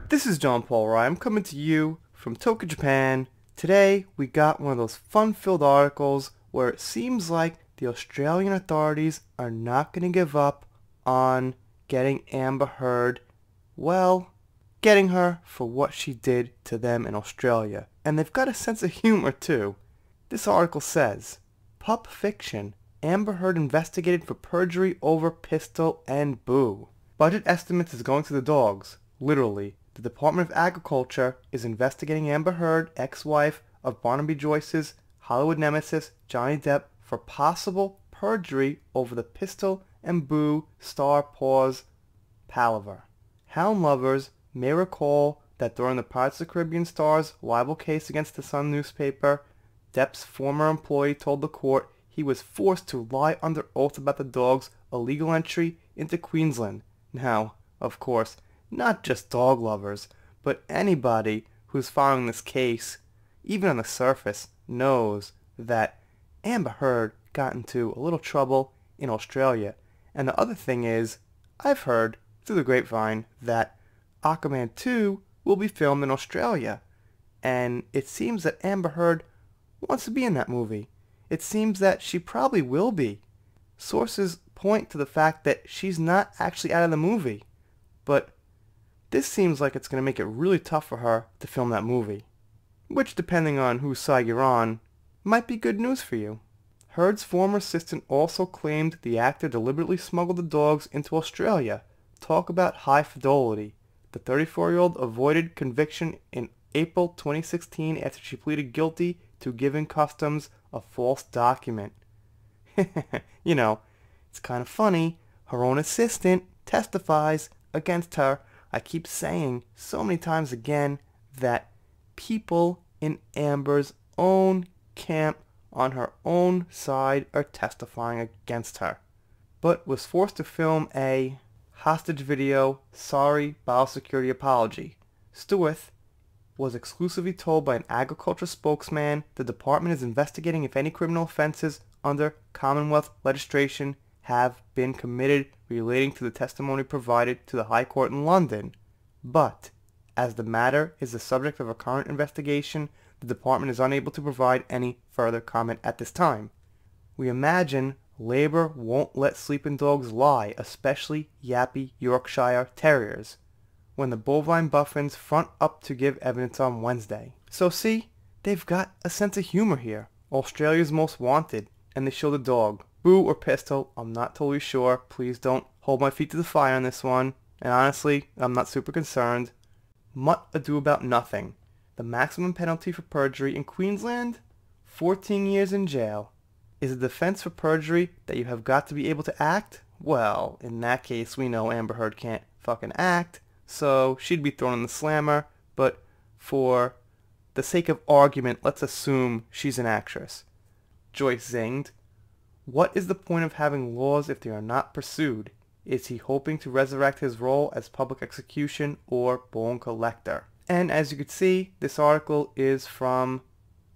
This is John Paul Rye. I'm coming to you from Tokyo, Japan. Today we got one of those fun-filled articles where it seems like the Australian authorities are not going to give up on getting Amber Heard, well, getting her for what she did to them in Australia. And they've got a sense of humor too. This article says, Pup Fiction, Amber Heard investigated for perjury over pistol and boo. Budget estimates is going to the dogs. Literally, the Department of Agriculture is investigating Amber Heard, ex-wife of Barnaby Joyce's Hollywood nemesis Johnny Depp, for possible perjury over the pistol and boo star pause palaver. Hound lovers may recall that during the Pirates of the Caribbean star's libel case against the Sun newspaper, Depp's former employee told the court he was forced to lie under oath about the dog's illegal entry into Queensland. Now, of course, not just dog lovers, but anybody who's following this case, even on the surface, knows that Amber Heard got into a little trouble in Australia. And the other thing is, I've heard through the grapevine that Aquaman 2 will be filmed in Australia. And it seems that Amber Heard wants to be in that movie. It seems that she probably will be. Sources point to the fact that she's not actually out of the movie. But this seems like it's going to make it really tough for her to film that movie. Which, depending on whose side you're on, might be good news for you. Heard's former assistant also claimed the actor deliberately smuggled the dogs into Australia. Talk about high fidelity. The 34-year-old avoided conviction in April 2016 after she pleaded guilty to giving customs a false document. You know, it's kind of funny. Her own assistant testifies against her. I keep saying so many times again that people in Amber's own camp on her own side are testifying against her, but was forced to film a hostage video sorry biosecurity apology. Stewart was exclusively told by an agriculture spokesman the department is investigating if any criminal offenses under Commonwealth legislation have been committed relating to the testimony provided to the High Court in London. But, as the matter is the subject of a current investigation, the department is unable to provide any further comment at this time. We imagine Labour won't let sleeping dogs lie, especially yappy Yorkshire Terriers, when the bovine buffins front up to give evidence on Wednesday. So see, they've got a sense of humor here. Australia's Most Wanted, and they show the dog. Boo or pistol, I'm not totally sure. Please don't hold my feet to the fire on this one. And honestly, I'm not super concerned. Mutt ado about nothing. The maximum penalty for perjury in Queensland? 14 years in jail. Is a defense for perjury that you have got to be able to act? Well, in that case, we know Amber Heard can't fucking act, so she'd be thrown in the slammer, but for the sake of argument, let's assume she's an actress. Joyce zinged. What is the point of having laws if they are not pursued? Is he hoping to resurrect his role as public execution or bone collector? And as you can see, this article is from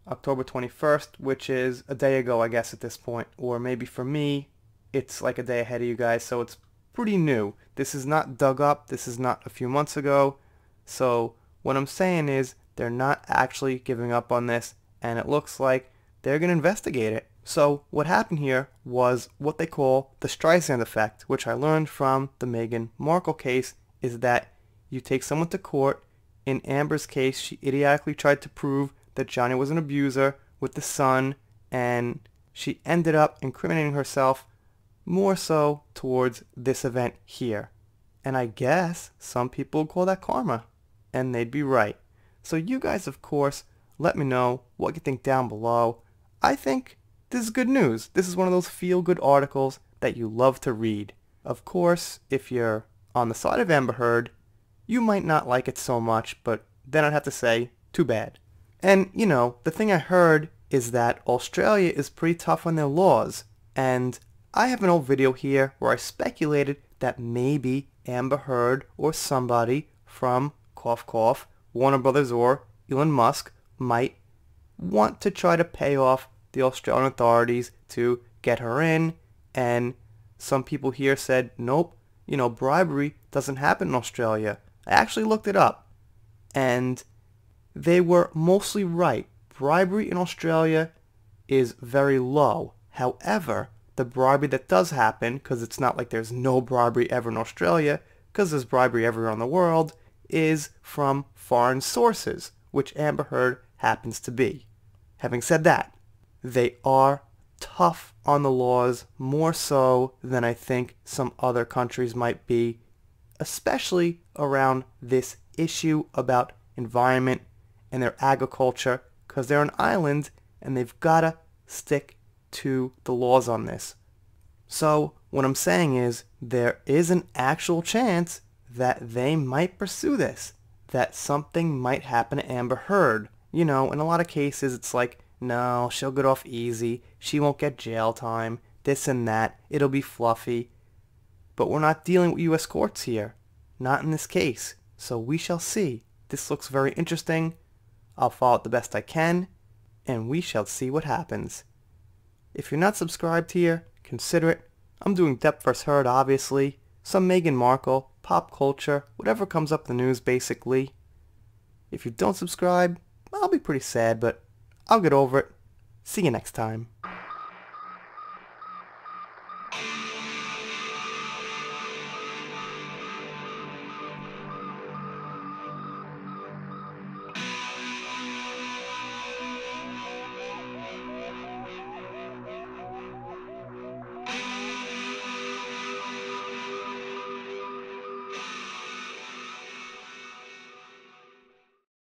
October 21st, which is a day ago, I guess, at this point. Or maybe for me, it's like a day ahead of you guys, so it's pretty new. This is not dug up. This is not a few months ago. So what I'm saying is they're not actually giving up on this, and it looks like they're going to investigate it. So what happened here was what they call the Streisand effect, which I learned from the Meghan Markle case, is that you take someone to court. In Amber's case, she idiotically tried to prove that Johnny was an abuser with the Sun, and she ended up incriminating herself more so towards this event here. And I guess some people call that karma, and they'd be right. So you guys, of course, let me know what you think down below. I think this is good news. This is one of those feel-good articles that you love to read. Of course, if you're on the side of Amber Heard, you might not like it so much, but then I'd have to say, too bad. And, you know, the thing I heard is that Australia is pretty tough on their laws, and I have an old video here where I speculated that maybe Amber Heard or somebody from, cough cough, Warner Brothers or Elon Musk might want to try to pay off the Australian authorities to get her in, and some people here said, nope, you know, bribery doesn't happen in Australia. I actually looked it up. And they were mostly right. Bribery in Australia is very low. However, the bribery that does happen, because it's not like there's no bribery ever in Australia, because there's bribery everywhere in the world, is from foreign sources, which Amber Heard happens to be. Having said that, they are tough on the laws, more so than I think some other countries might be, especially around this issue about environment and their agriculture, because they're an island and they've got to stick to the laws on this. So what I'm saying is there is an actual chance that they might pursue this, that something might happen to Amber Heard. You know, in a lot of cases it's like, no, she'll get off easy, she won't get jail time, this and that, it'll be fluffy. But we're not dealing with U.S. courts here. Not in this case. So we shall see. This looks very interesting. I'll follow it the best I can, and we shall see what happens. If you're not subscribed here, consider it. I'm doing Depp vs. Heard, obviously, some Meghan Markle, pop culture, whatever comes up in the news, basically. If you don't subscribe, I'll be pretty sad, but I'll get over it. See you next time.